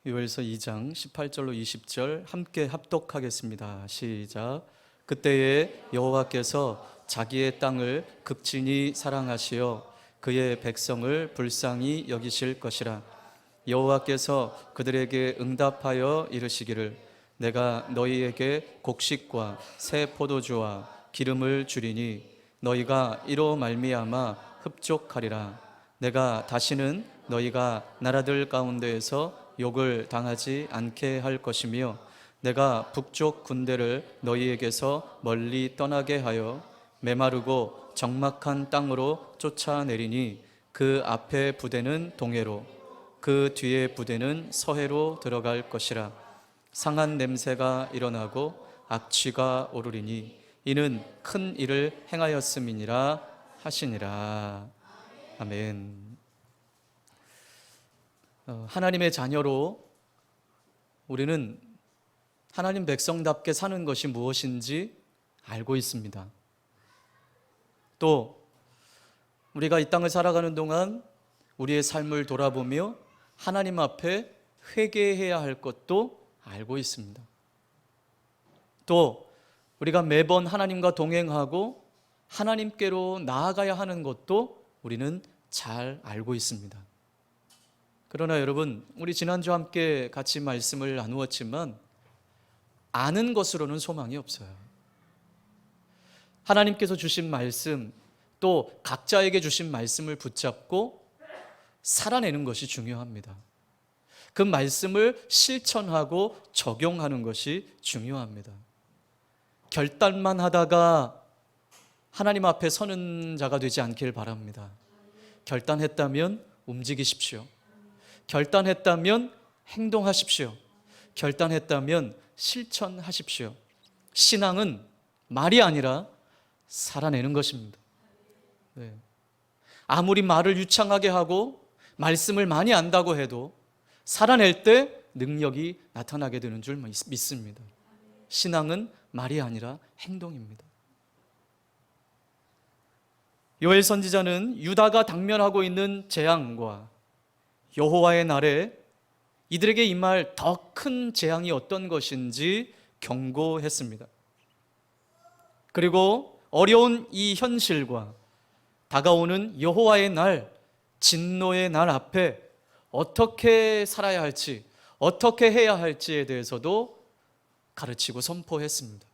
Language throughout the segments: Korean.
요엘서 2장 18절로 20절 함께 합독하겠습니다. 시작. 그때에 여호와께서 자기의 땅을 극진히 사랑하시어 그의 백성을 불쌍히 여기실 것이라. 여호와께서 그들에게 응답하여 이르시기를 내가 너희에게 곡식과 새 포도주와 기름을 주리니 너희가 이로 말미암아 흡족하리라. 내가 다시는 너희가 나라들 가운데에서 욕을 당하지 않게 할 것이며 내가 북쪽 군대를 너희에게서 멀리 떠나게 하여 메마르고 적막한 땅으로 쫓아내리니 그 앞에 부대는 동해로 그 뒤에 부대는 서해로 들어갈 것이라. 상한 냄새가 일어나고 악취가 오르리니 이는 큰 일을 행하였음이니라 하시니라. 아멘. 하나님의 자녀로 우리는 하나님 백성답게 사는 것이 무엇인지 알고 있습니다. 또 우리가 이 땅을 살아가는 동안 우리의 삶을 돌아보며 하나님 앞에 회개해야 할 것도 알고 있습니다. 또 우리가 매번 하나님과 동행하고 하나님께로 나아가야 하는 것도 우리는 잘 알고 있습니다. 그러나 여러분, 우리 지난주 함께 같이 말씀을 나누었지만 아는 것으로는 소망이 없어요. 하나님께서 주신 말씀, 또 각자에게 주신 말씀을 붙잡고 살아내는 것이 중요합니다. 그 말씀을 실천하고 적용하는 것이 중요합니다. 결단만 하다가 하나님 앞에 서는 자가 되지 않길 바랍니다. 결단했다면 움직이십시오. 결단했다면 행동하십시오. 결단했다면 실천하십시오. 신앙은 말이 아니라 살아내는 것입니다. 네. 아무리 말을 유창하게 하고 말씀을 많이 안다고 해도 살아낼 때 능력이 나타나게 되는 줄 믿습니다. 신앙은 말이 아니라 행동입니다. 요엘 선지자는 유다가 당면하고 있는 재앙과 여호와의 날에 이들에게 임할 더 큰 재앙이 어떤 것인지 경고했습니다. 그리고 어려운 이 현실과 다가오는 여호와의 날, 진노의 날 앞에 어떻게 살아야 할지, 어떻게 해야 할지에 대해서도 가르치고 선포했습니다.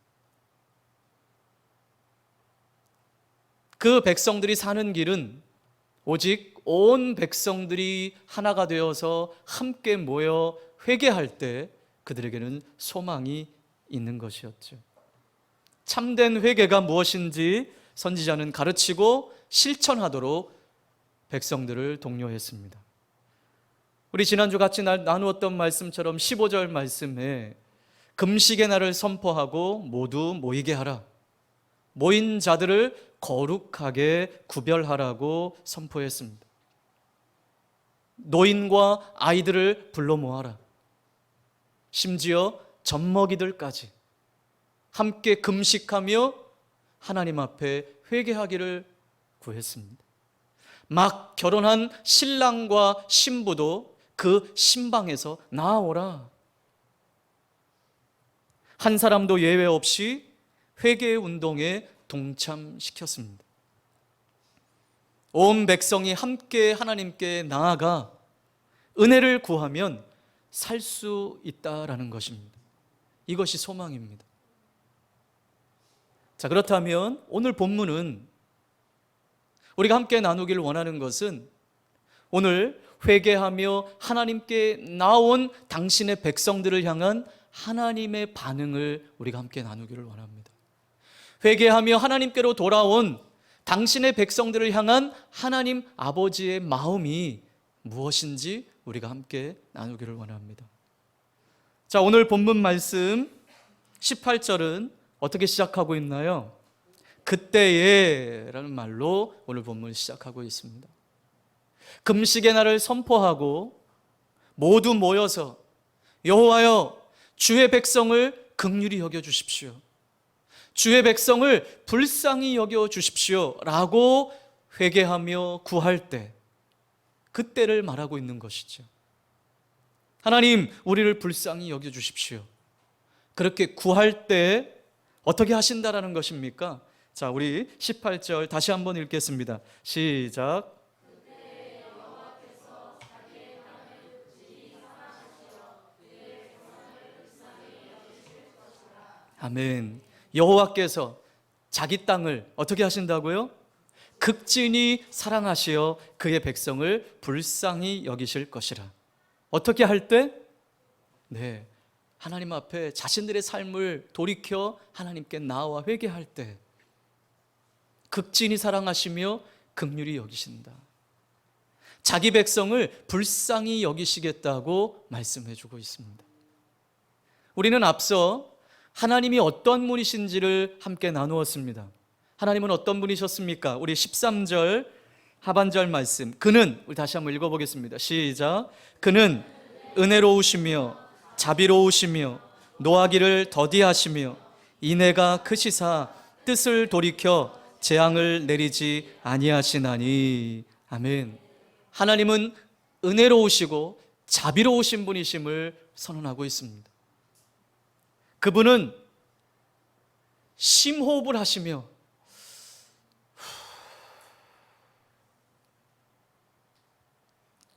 그 백성들이 사는 길은 오직 온 백성들이 하나가 되어서 함께 모여 회개할 때 그들에게는 소망이 있는 것이었죠. 참된 회개가 무엇인지 선지자는 가르치고 실천하도록 백성들을 독려했습니다. 우리 지난주 같이 나누었던 말씀처럼 15절 말씀에 금식의 날을 선포하고 모두 모이게 하라. 모인 자들을 거룩하게 구별하라고 선포했습니다. 노인과 아이들을 불러 모아라. 심지어 젖먹이들까지 함께 금식하며 하나님 앞에 회개하기를 구했습니다. 막 결혼한 신랑과 신부도 그 신방에서 나아오라. 한 사람도 예외 없이 회개 운동에 동참시켰습니다. 온 백성이 함께 하나님께 나아가 은혜를 구하면 살 수 있다라는 것입니다. 이것이 소망입니다. 자, 그렇다면 오늘 본문은 우리가 함께 나누기를 원하는 것은 오늘 회개하며 하나님께 나온 당신의 백성들을 향한 하나님의 반응을 우리가 함께 나누기를 원합니다. 회개하며 하나님께로 돌아온 당신의 백성들을 향한 하나님 아버지의 마음이 무엇인지 우리가 함께 나누기를 원합니다. 자, 오늘 본문 말씀 18절은 어떻게 시작하고 있나요? 그때에 라는 말로 오늘 본문을 시작하고 있습니다. 금식의 날을 선포하고 모두 모여서 여호와여 주의 백성을 긍휼히 여겨 주십시오. 주의 백성을 불쌍히 여겨 주십시오 라고 회개하며 구할 때 그때를 말하고 있는 것이죠. 하나님, 우리를 불쌍히 여겨주십시오. 그렇게 구할 때 어떻게 하신다라는 것입니까? 자, 우리 18절 다시 한번 읽겠습니다. 시작. 아멘. 여호와께서 자기 땅을 어떻게 하신다고요? 극진히 사랑하시어 그의 백성을 불쌍히 여기실 것이라. 어떻게 할 때? 네, 하나님 앞에 자신들의 삶을 돌이켜 하나님께 나와 회개할 때 극진히 사랑하시며 긍휼히 여기신다. 자기 백성을 불쌍히 여기시겠다고 말씀해 주고 있습니다. 우리는 앞서 하나님이 어떤 분이신지를 함께 나누었습니다. 하나님은 어떤 분이셨습니까? 우리 13절 하반절 말씀, 그는, 우리 다시 한번 읽어보겠습니다. 시작. 그는 은혜로우시며 자비로우시며 노하기를 더디하시며 인애가 크시사 뜻을 돌이켜 재앙을 내리지 아니하시나니. 아멘. 하나님은 은혜로우시고 자비로우신 분이심을 선언하고 있습니다. 그분은 심호흡을 하시며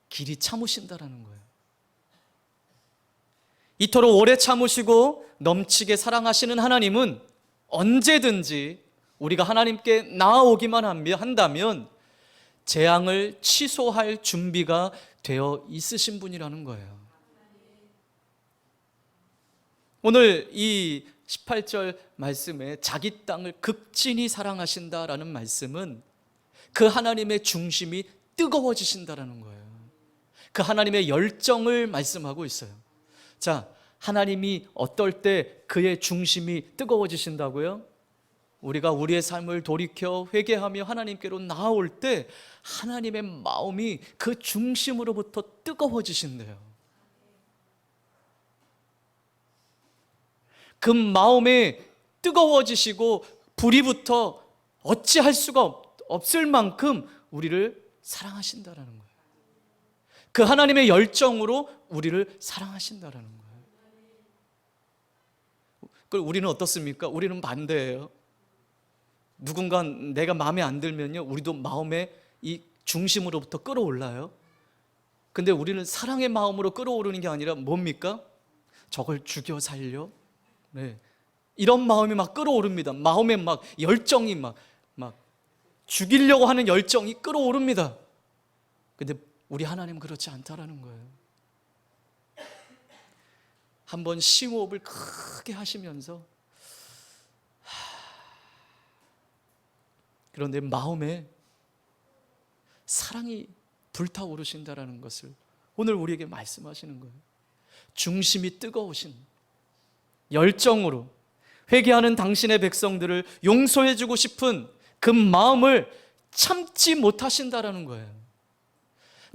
길이 참으신다라는 거예요. 이토록 오래 참으시고 넘치게 사랑하시는 하나님은 언제든지 우리가 하나님께 나아오기만 한다면 재앙을 취소할 준비가 되어 있으신 분이라는 거예요. 오늘 이 18절 말씀에 자기 땅을 극진히 사랑하신다라는 말씀은 그 하나님의 중심이 뜨거워지신다라는 거예요. 그 하나님의 열정을 말씀하고 있어요. 자, 하나님이 어떨 때 그의 중심이 뜨거워지신다고요? 우리가 우리의 삶을 돌이켜 회개하며 하나님께로 나아올 때 하나님의 마음이 그 중심으로부터 뜨거워지신대요. 그 마음에 뜨거워지시고 불이 붙어 어찌할 수가 없을 만큼 우리를 사랑하신다라는 거예요. 그 하나님의 열정으로 우리를 사랑하신다라는 거예요. 그럼 우리는 어떻습니까? 우리는 반대예요. 누군가 내가 마음에 안 들면요, 우리도 마음의 이 중심으로부터 끌어올라요. 근데 우리는 사랑의 마음으로 끌어오르는 게 아니라 뭡니까? 저걸 죽여 살려? 네. 이런 마음이 막 끌어오릅니다. 마음에 막 열정이 막 죽이려고 하는 열정이 끌어오릅니다. 근데 우리 하나님은 그렇지 않다라는 거예요. 한번 심호흡을 크게 하시면서 그런데 마음에 사랑이 불타오르신다라는 것을 오늘 우리에게 말씀하시는 거예요. 중심이 뜨거우신 열정으로 회개하는 당신의 백성들을 용서해주고 싶은 그 마음을 참지 못하신다라는 거예요.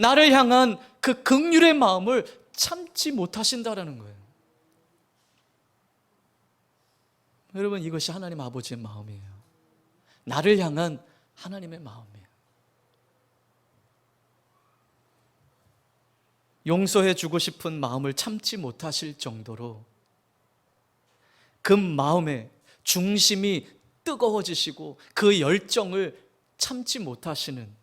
나를 향한 그 긍휼의 마음을 참지 못하신다라는 거예요. 여러분, 이것이 하나님 아버지의 마음이에요. 나를 향한 하나님의 마음이에요. 용서해주고 싶은 마음을 참지 못하실 정도로 그 마음의 중심이 뜨거워지시고 그 열정을 참지 못하시는,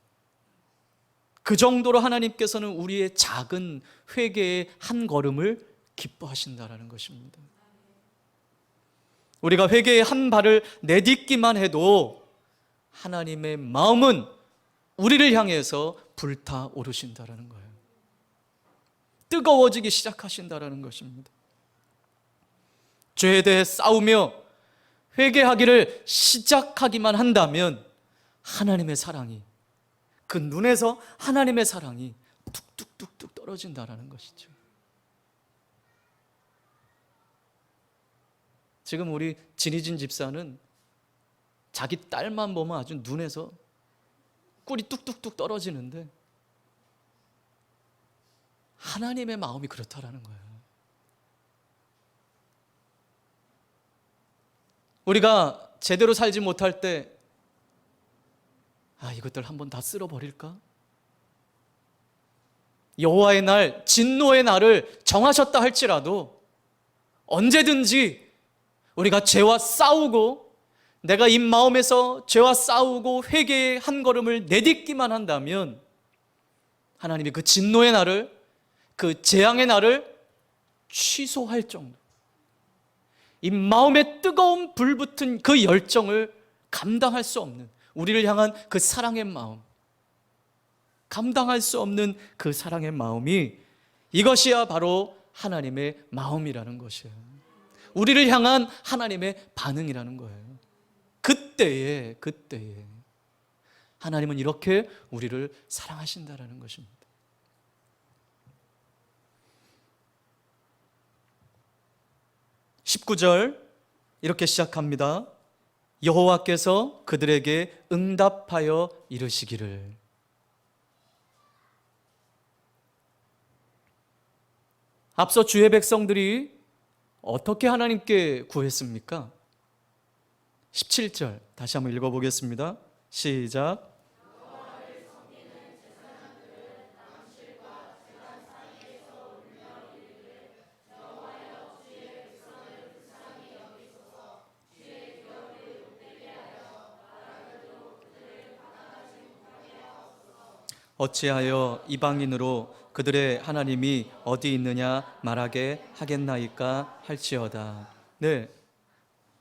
그 정도로 하나님께서는 우리의 작은 회개의 한 걸음을 기뻐하신다라는 것입니다. 우리가 회개의 한 발을 내딛기만 해도 하나님의 마음은 우리를 향해서 불타오르신다라는 거예요. 뜨거워지기 시작하신다라는 것입니다. 죄에 대해 싸우며 회개하기를 시작하기만 한다면 하나님의 사랑이, 그 눈에서 하나님의 사랑이 뚝뚝뚝뚝 떨어진다라는 것이죠. 지금 우리 진희진 집사는 자기 딸만 보면 아주 눈에서 꿀이 뚝뚝뚝 떨어지는데 하나님의 마음이 그렇다라는 거예요. 우리가 제대로 살지 못할 때 이것들 한번 다 쓸어버릴까? 여호와의 날, 진노의 날을 정하셨다 할지라도 언제든지 우리가 죄와 싸우고 내가 이 마음에서 죄와 싸우고 회개의 한 걸음을 내딛기만 한다면 하나님이 그 진노의 날을, 그 재앙의 날을 취소할 정도, 이 마음에 뜨거운 불붙은 그 열정을 감당할 수 없는, 우리를 향한 그 사랑의 마음, 감당할 수 없는 그 사랑의 마음이, 이것이야 바로 하나님의 마음이라는 것이에요. 우리를 향한 하나님의 반응이라는 거예요. 그때에 하나님은 이렇게 우리를 사랑하신다라는 것입니다. 19절 이렇게 시작합니다. 여호와께서 그들에게 응답하여 이르시기를. 앞서 주의 백성들이 어떻게 하나님께 구했습니까? 17절 다시 한번 읽어보겠습니다. 시작. 어찌하여 이방인으로 그들의 하나님이 어디 있느냐 말하게 하겠나이까 할지어다. 네,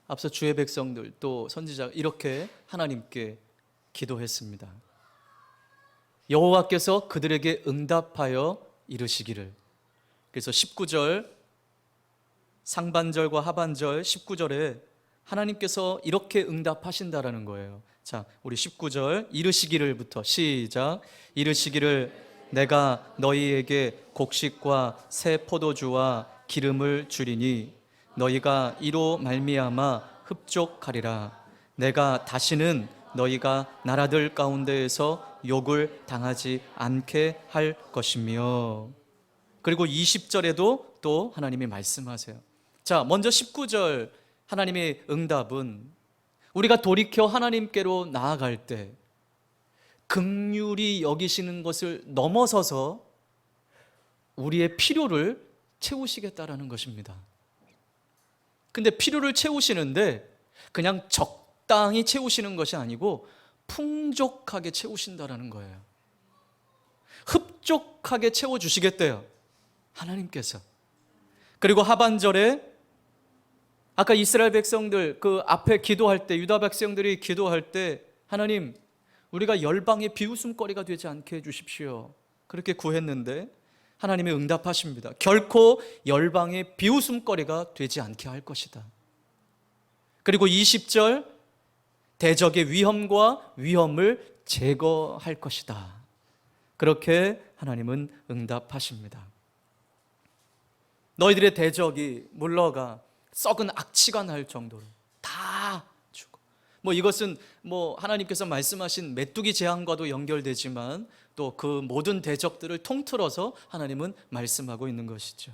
앞서 주의 백성들 또 선지자가 이렇게 하나님께 기도했습니다. 여호와께서 그들에게 응답하여 이르시기를. 그래서 19절 상반절과 하반절 19절에 하나님께서 이렇게 응답하신다라는 거예요. 자, 우리 19절 이르시기를부터 시작. 이르시기를 내가 너희에게 곡식과 새 포도주와 기름을 주리니 너희가 이로 말미암아 흡족하리라. 내가 다시는 너희가 나라들 가운데에서 욕을 당하지 않게 할 것이며. 그리고 20절에도 또 하나님이 말씀하세요. 자, 먼저 19절 하나님의 응답은 우리가 돌이켜 하나님께로 나아갈 때 긍휼히 여기시는 것을 넘어서서 우리의 필요를 채우시겠다라는 것입니다. 근데 필요를 채우시는데 그냥 적당히 채우시는 것이 아니고 풍족하게 채우신다라는 거예요. 흡족하게 채워주시겠대요, 하나님께서. 그리고 하반절에 아까 이스라엘 백성들 그 앞에 기도할 때, 유다 백성들이 기도할 때 하나님, 우리가 열방의 비웃음거리가 되지 않게 해주십시오, 그렇게 구했는데 하나님이 응답하십니다. 결코 열방의 비웃음거리가 되지 않게 할 것이다. 그리고 20절 대적의 위험과 위험을 제거할 것이다. 그렇게 하나님은 응답하십니다. 너희들의 대적이 물러가 썩은 악취가 날 정도로 다 죽어. 이것은 하나님께서 말씀하신 메뚜기 재앙과도 연결되지만 또 그 모든 대적들을 통틀어서 하나님은 말씀하고 있는 것이죠.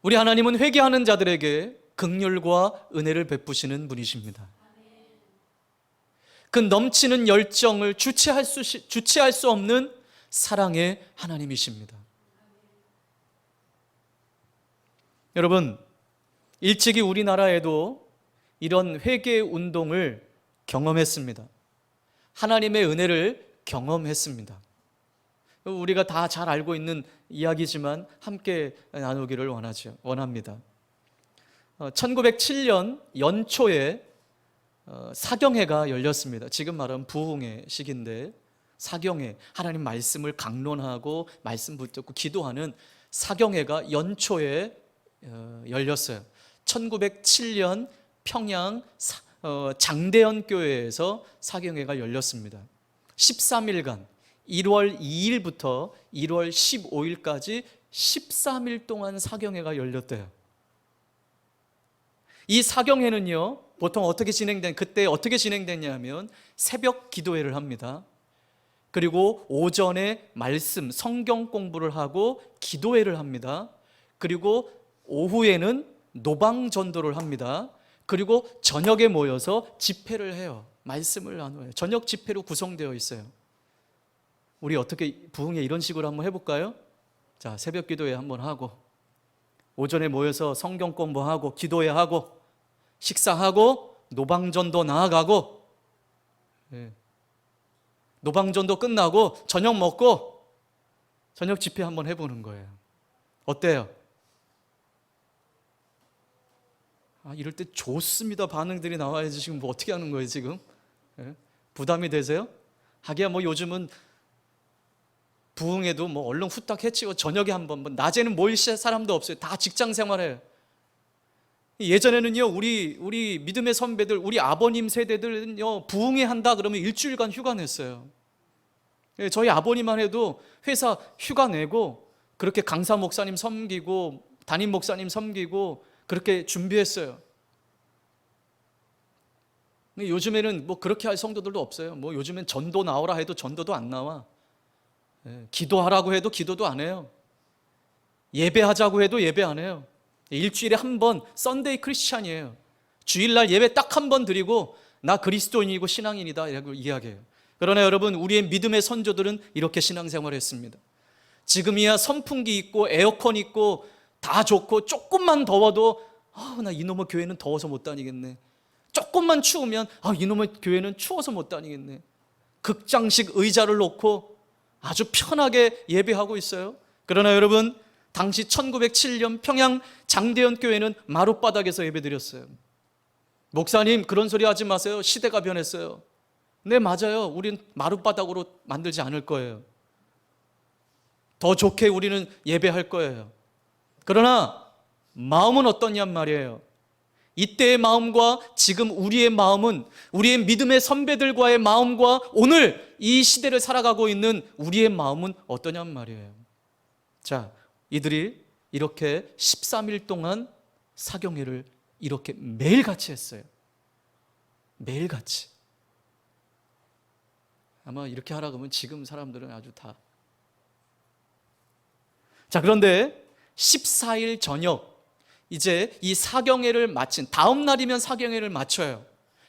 우리 하나님은 회개하는 자들에게 긍휼과 은혜를 베푸시는 분이십니다. 그 넘치는 열정을 주체할 수 없는 사랑의 하나님이십니다. 여러분, 일찍이 우리나라에도 이런 회개 운동을 경험했습니다. 하나님의 은혜를 경험했습니다. 우리가 다 잘 알고 있는 이야기지만 함께 나누기를 원합니다. 1907년 연초에 사경회가 열렸습니다. 지금 말하면 부흥의 시기인데, 사경회, 하나님 말씀을 강론하고 말씀 붙잡고 기도하는 사경회가 연초에 열렸어요. 1907년 평양 장대현 교회에서 사경회가 열렸습니다. 13일간 1월 2일부터 1월 15일까지 13일 동안 사경회가 열렸대요. 이 사경회는요, 보통 그때 어떻게 진행됐냐면 새벽 기도회를 합니다. 그리고 오전에 말씀, 성경 공부를 하고 기도회를 합니다. 그리고 오후에는 노방 전도를 합니다. 그리고 저녁에 모여서 집회를 해요. 말씀을 나눠요. 저녁 집회로 구성되어 있어요. 우리 어떻게 부흥회 이런 식으로 한번 해볼까요? 자, 새벽 기도회 한번 하고, 오전에 모여서 성경 공부하고, 기도회 하고, 식사하고, 노방전도 나아가고, 노방전도 끝나고 저녁 먹고 저녁 집회 한번 해보는 거예요. 어때요? 이럴 때 좋습니다. 반응들이 나와야지. 지금 뭐 어떻게 하는 거예요 지금? 부담이 되세요? 하기야 뭐 요즘은 부흥에도 뭐 얼른 후딱 해치고 저녁에 한번, 뭐 낮에는 모일 사람도 없어요. 다 직장 생활해요. 예전에는요, 우리 믿음의 선배들, 우리 아버님 세대들은요, 부흥회 한다 그러면 일주일간 휴가 냈어요. 저희 아버님만 해도 회사 휴가 내고 그렇게 강사 목사님 섬기고 담임 목사님 섬기고 그렇게 준비했어요. 근데 요즘에는 뭐 그렇게 할 성도들도 없어요. 뭐 요즘엔 전도 나오라 해도 전도도 안 나와. 기도하라고 해도 기도도 안 해요. 예배하자고 해도 예배 안 해요. 일주일에 한 번 썬데이 크리스찬이에요. 주일날 예배 딱 한 번 드리고 나 그리스도인이고 신앙인이다 이라고 이야기해요. 그러나 여러분, 우리의 믿음의 선조들은 이렇게 신앙생활을 했습니다. 지금이야 선풍기 있고 에어컨 있고 다 좋고, 조금만 더워도 나 이놈의 교회는 더워서 못 다니겠네. 조금만 추우면 이놈의 교회는 추워서 못 다니겠네. 극장식 의자를 놓고 아주 편하게 예배하고 있어요. 그러나 여러분, 당시 1907년 평양 장대현 교회는 마룻바닥에서 예배드렸어요. 목사님, 그런 소리 하지 마세요. 시대가 변했어요. 네, 맞아요. 우린 마룻바닥으로 만들지 않을 거예요. 더 좋게 우리는 예배할 거예요. 그러나 마음은 어떠냔 말이에요. 이때의 마음과 지금 우리의 마음은, 우리의 믿음의 선배들과의 마음과 오늘 이 시대를 살아가고 있는 우리의 마음은 어떠냔 말이에요. 자, 이들이 이렇게 13일 동안 사경회를 이렇게 매일같이 했어요. 매일같이. 아마 이렇게 하라 그러면 지금 사람들은 아주 다. 자, 그런데 14일 저녁, 이제 이 사경회를 마친 다음 날이면 사경회를 마쳐요.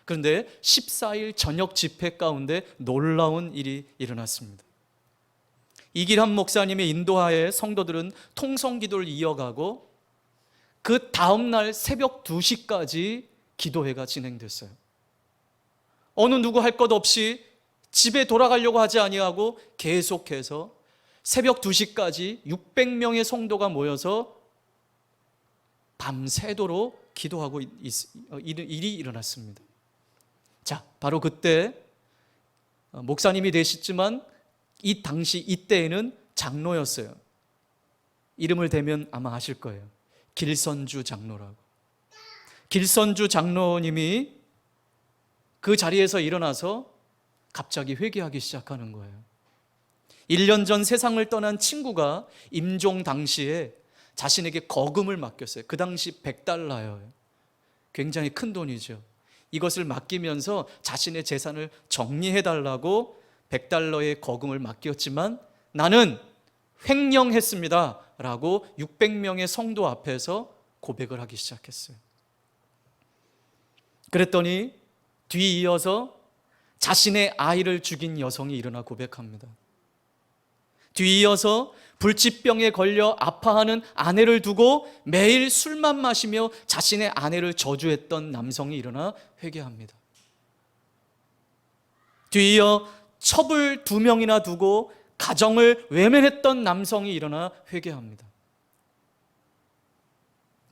그런데 14일 저녁 집회 가운데 놀라운 일이 일어났습니다. 이길한 목사님의 인도하에 성도들은 통성기도를 이어가고 그 다음날 새벽 2시까지 기도회가 진행됐어요. 어느 누구 할 것 없이 집에 돌아가려고 하지 아니하고 계속해서 새벽 2시까지 600명의 성도가 모여서 밤새도록 기도하고 일이 일어났습니다. 자, 바로 그때 목사님이 되셨지만 이 당시 이때에는 장로였어요. 이름을 대면 아마 아실 거예요. 길선주 장로라고. 길선주 장로님이 그 자리에서 일어나서 갑자기 회개하기 시작하는 거예요. 1년 전 세상을 떠난 친구가 임종 당시에 자신에게 거금을 맡겼어요. 그 당시 100달러예요. 굉장히 큰 돈이죠. 이것을 맡기면서 자신의 재산을 정리해달라고 100달러의 거금을 맡겼지만 나는 횡령했습니다 라고 600명의 성도 앞에서 고백을 하기 시작했어요. 그랬더니 뒤이어서 자신의 아이를 죽인 여성이 일어나 고백합니다. 뒤이어서 불치병에 걸려 아파하는 아내를 두고 매일 술만 마시며 자신의 아내를 저주했던 남성이 일어나 회개합니다. 뒤이어 첩을 2명이나 두고 가정을 외면했던 남성이 일어나 회개합니다.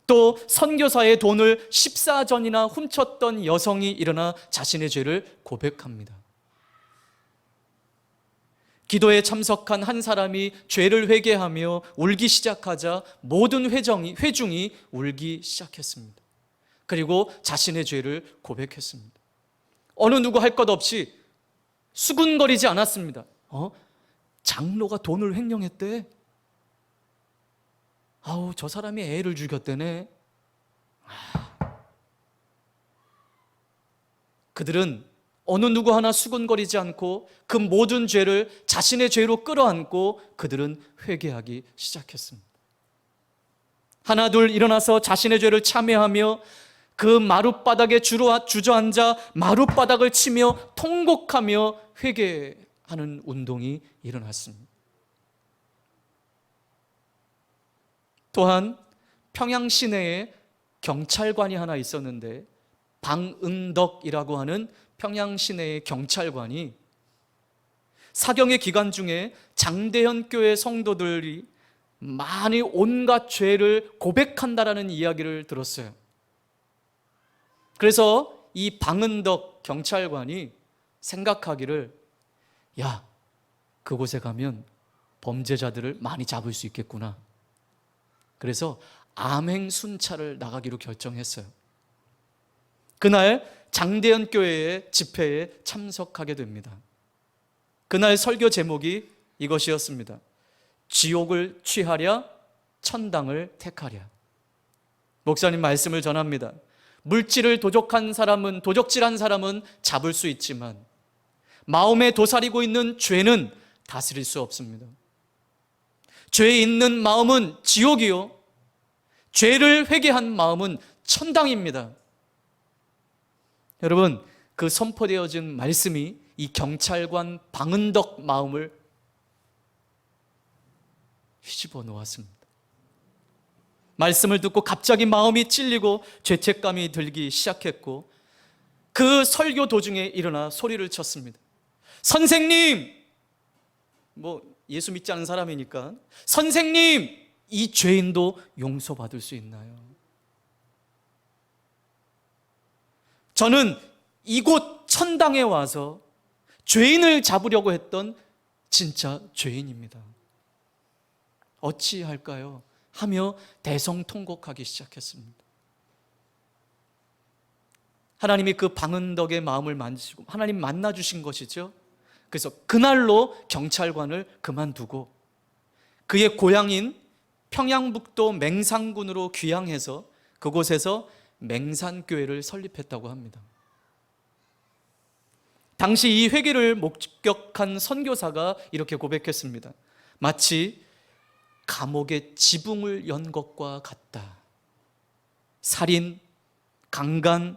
또 선교사의 돈을 14전이나 훔쳤던 여성이 일어나 자신의 죄를 고백합니다. 기도에 참석한 한 사람이 죄를 회개하며 울기 시작하자 모든 회중이 울기 시작했습니다. 그리고 자신의 죄를 고백했습니다. 어느 누구 할 것 없이 수군거리지 않았습니다. 장로가 돈을 횡령했대. 저 사람이 애를 죽였대네. 그들은 어느 누구 하나 수군거리지 않고 그 모든 죄를 자신의 죄로 끌어안고 그들은 회개하기 시작했습니다. 하나둘 일어나서 자신의 죄를 참회하며 그 마룻바닥에 주저앉아 마룻바닥을 치며 통곡하며 회개하기 하는 운동이 일어났습니다. 또한 평양 시내에 경찰관이 하나 있었는데, 방응덕이라고 하는 평양 시내의 경찰관이 사경의 기간 중에 장대현 교회 성도들이 많이 온갖 죄를 고백한다라는 이야기를 들었어요. 그래서 이 방은덕 경찰관이 생각하기를, 야, 그곳에 가면 범죄자들을 많이 잡을 수 있겠구나. 그래서 암행 순찰을 나가기로 결정했어요. 그날 장대현 교회의 집회에 참석하게 됩니다. 그날 설교 제목이 이것이었습니다. 지옥을 취하랴, 천당을 택하랴. 목사님 말씀을 전합니다. 물질을 도적질한 사람은 잡을 수 있지만 마음에 도사리고 있는 죄는 다스릴 수 없습니다. 죄에 있는 마음은 지옥이요, 죄를 회개한 마음은 천당입니다. 여러분, 그 선포되어진 말씀이 이 경찰관 방은덕 마음을 휘집어 놓았습니다. 말씀을 듣고 갑자기 마음이 찔리고 죄책감이 들기 시작했고, 그 설교 도중에 일어나 소리를 쳤습니다. 선생님! 예수 믿지 않은 사람이니까, 선생님! 이 죄인도 용서받을 수 있나요? 저는 이곳 천당에 와서 죄인을 잡으려고 했던 진짜 죄인입니다. 어찌할까요? 하며 대성통곡하기 시작했습니다. 하나님이 그 방은덕의 마음을 만지시고 하나님 만나주신 것이죠. 그래서 그날로 경찰관을 그만두고 그의 고향인 평양북도 맹산군으로 귀향해서 그곳에서 맹산교회를 설립했다고 합니다. 당시 이 회개를 목격한 선교사가 이렇게 고백했습니다. 마치 감옥에 지붕을 연 것과 같다. 살인, 강간,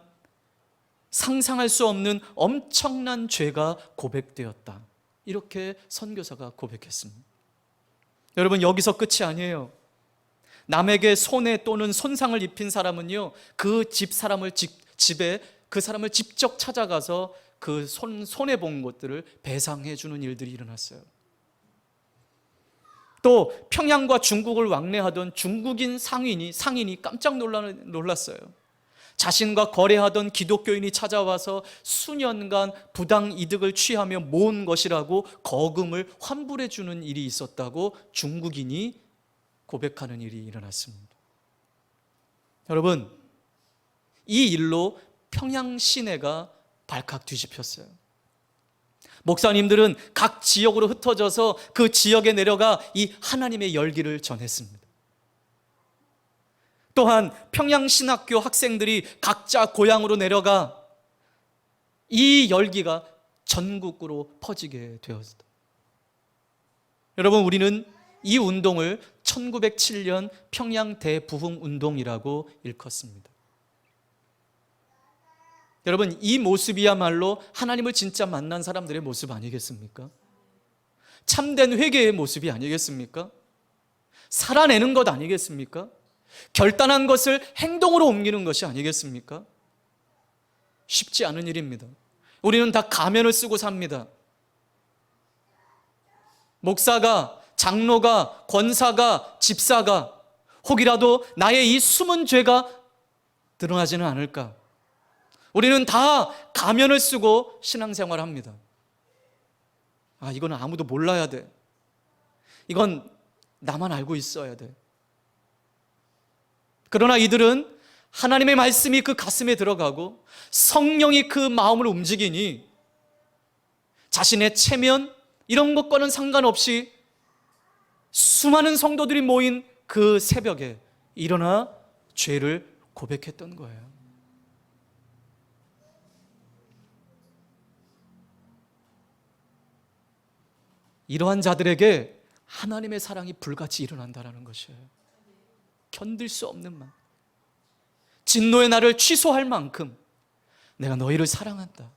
상상할 수 없는 엄청난 죄가 고백되었다. 이렇게 선교사가 고백했습니다. 여러분, 여기서 끝이 아니에요. 남에게 손해 또는 손상을 입힌 사람은요, 그 집에 그 사람을 직접 찾아가서 그 손해 본 것들을 배상해 주는 일들이 일어났어요. 또 평양과 중국을 왕래하던 중국인 상인이 깜짝 놀랐어요. 자신과 거래하던 기독교인이 찾아와서 수년간 부당 이득을 취하며 모은 것이라고 거금을 환불해 주는 일이 있었다고 중국인이 고백하는 일이 일어났습니다. 여러분, 이 일로 평양 시내가 발칵 뒤집혔어요. 목사님들은 각 지역으로 흩어져서 그 지역에 내려가 이 하나님의 열기를 전했습니다. 또한 평양신학교 학생들이 각자 고향으로 내려가 이 열기가 전국으로 퍼지게 되었습니다. 여러분, 우리는 이 운동을 1907년 평양 대부흥운동이라고 일컫습니다. 여러분, 이 모습이야말로 하나님을 진짜 만난 사람들의 모습 아니겠습니까? 참된 회개의 모습이 아니겠습니까? 살아내는 것 아니겠습니까? 결단한 것을 행동으로 옮기는 것이 아니겠습니까? 쉽지 않은 일입니다. 우리는 다 가면을 쓰고 삽니다. 목사가, 장로가, 권사가, 집사가 혹이라도 나의 이 숨은 죄가 드러나지는 않을까? 우리는 다 가면을 쓰고 신앙생활을 합니다. 이건 아무도 몰라야 돼. 이건 나만 알고 있어야 돼. 그러나 이들은 하나님의 말씀이 그 가슴에 들어가고 성령이 그 마음을 움직이니 자신의 체면 이런 것과는 상관없이 수많은 성도들이 모인 그 새벽에 일어나 죄를 고백했던 거예요. 이러한 자들에게 하나님의 사랑이 불같이 일어난다는 것이에요. 견딜 수 없는 만큼, 진노의 날을 취소할 만큼 내가 너희를 사랑한다.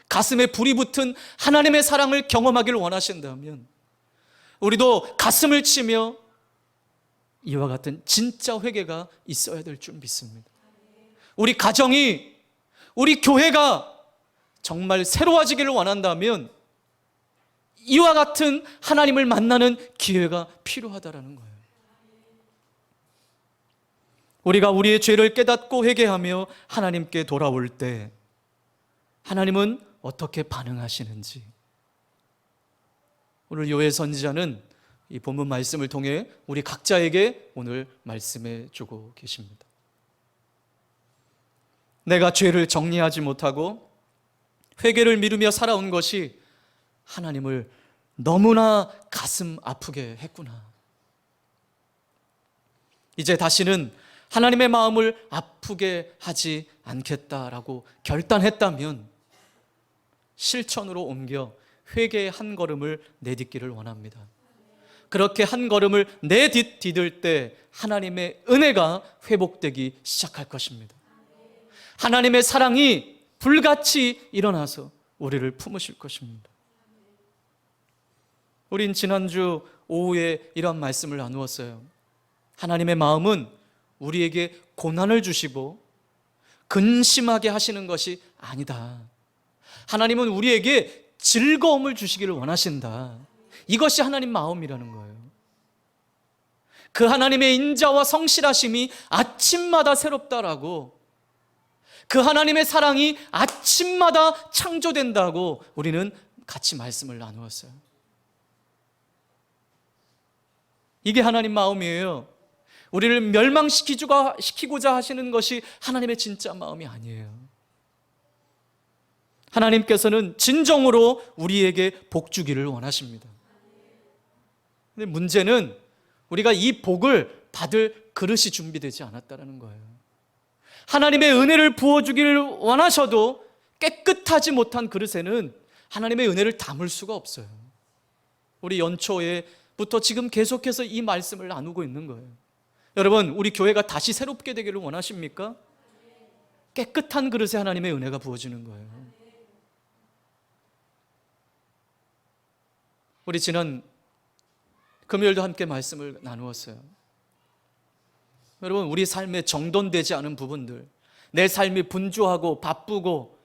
가슴에 불이 붙은 하나님의 사랑을 경험하기를 원하신다면 우리도 가슴을 치며 이와 같은 진짜 회개가 있어야 될 줄 믿습니다. 우리 가정이, 우리 교회가 정말 새로워지기를 원한다면 이와 같은 하나님을 만나는 기회가 필요하다라는 거예요. 우리가 우리의 죄를 깨닫고 회개하며 하나님께 돌아올 때 하나님은 어떻게 반응하시는지 오늘 요엘 선지자는 이 본문 말씀을 통해 우리 각자에게 오늘 말씀해 주고 계십니다. 내가 죄를 정리하지 못하고 회개를 미루며 살아온 것이 하나님을 너무나 가슴 아프게 했구나. 이제 다시는 하나님의 마음을 아프게 하지 않겠다라고 결단했다면 실천으로 옮겨 회개의 한 걸음을 내딛기를 원합니다. 그렇게 한 걸음을 내딛을 때 하나님의 은혜가 회복되기 시작할 것입니다. 하나님의 사랑이 불같이 일어나서 우리를 품으실 것입니다. 우린 지난주 오후에 이런 말씀을 나누었어요. 하나님의 마음은 우리에게 고난을 주시고 근심하게 하시는 것이 아니다. 하나님은 우리에게 즐거움을 주시기를 원하신다. 이것이 하나님 마음이라는 거예요. 그 하나님의 인자와 성실하심이 아침마다 새롭다라고, 그 하나님의 사랑이 아침마다 창조된다고 우리는 같이 말씀을 나누었어요. 이게 하나님 마음이에요. 우리를 멸망시키고자 하시는 것이 하나님의 진짜 마음이 아니에요. 하나님께서는 진정으로 우리에게 복 주기를 원하십니다. 근데 문제는 우리가 이 복을 받을 그릇이 준비되지 않았다는 거예요. 하나님의 은혜를 부어주기를 원하셔도 깨끗하지 못한 그릇에는 하나님의 은혜를 담을 수가 없어요. 우리 연초에부터 지금 계속해서 이 말씀을 나누고 있는 거예요. 여러분, 우리 교회가 다시 새롭게 되기를 원하십니까? 깨끗한 그릇에 하나님의 은혜가 부어지는 거예요. 우리 지난 금요일도 함께 말씀을 나누었어요. 여러분, 우리 삶에 정돈되지 않은 부분들, 내 삶이 분주하고 바쁘고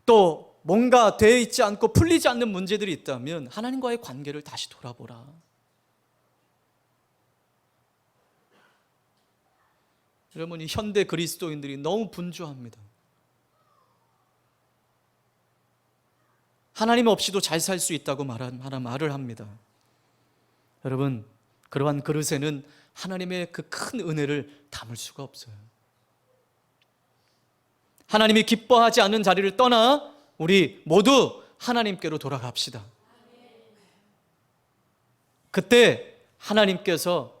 또 뭔가 되어 있지 않고 풀리지 않는 문제들이 있다면 하나님과의 관계를 다시 돌아보라. 여러분, 이 현대 그리스도인들이 너무 분주합니다. 하나님 없이도 잘 살 수 있다고 말을 합니다. 여러분, 그러한 그릇에는 하나님의 그 큰 은혜를 담을 수가 없어요. 하나님이 기뻐하지 않는 자리를 떠나 우리 모두 하나님께로 돌아갑시다. 그때 하나님께서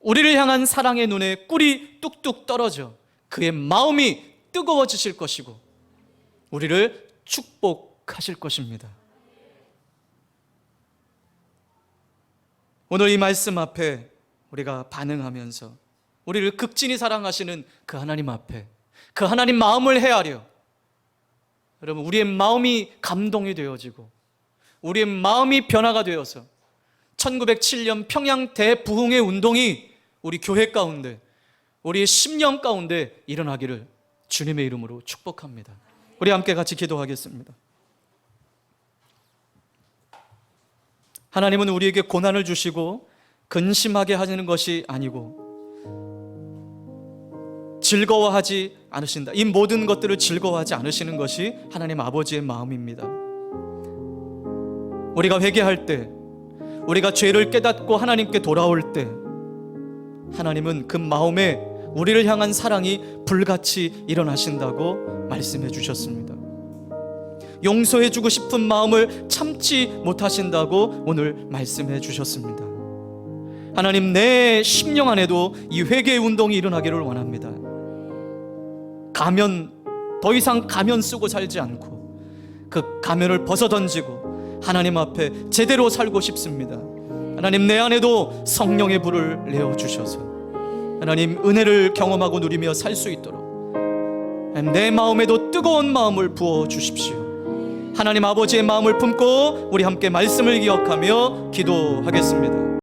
우리를 향한 사랑의 눈에 꿀이 뚝뚝 떨어져 그의 마음이 뜨거워지실 것이고 우리를 축복하실 것입니다. 오늘 이 말씀 앞에 우리가 반응하면서 우리를 극진히 사랑하시는 그 하나님 앞에 그 하나님 마음을 헤아려 여러분, 우리의 마음이 감동이 되어지고 우리의 마음이 변화가 되어서 1907년 평양 대부흥회 운동이 우리 교회 가운데, 우리의 심령 가운데 일어나기를 주님의 이름으로 축복합니다. 우리 함께 같이 기도하겠습니다. 하나님은 우리에게 고난을 주시고 근심하게 하시는 것이 아니고 즐거워하지 않으신다. 이 모든 것들을 즐거워하지 않으시는 것이 하나님 아버지의 마음입니다. 우리가 회개할 때, 우리가 죄를 깨닫고 하나님께 돌아올 때 하나님은 그 마음에 우리를 향한 사랑이 불같이 일어나신다고 말씀해 주셨습니다. 용서해 주고 싶은 마음을 참지 못하신다고 오늘 말씀해 주셨습니다. 하나님, 내 심령 안에도 이 회개의 운동이 일어나기를 원합니다. 더 이상 가면 쓰고 살지 않고 그 가면을 벗어던지고 하나님 앞에 제대로 살고 싶습니다. 하나님, 내 안에도 성령의 불을 내어주셔서 하나님 은혜를 경험하고 누리며 살 수 있도록 내 마음에도 뜨거운 마음을 부어 주십시오. 하나님 아버지의 마음을 품고 우리 함께 말씀을 기억하며 기도하겠습니다.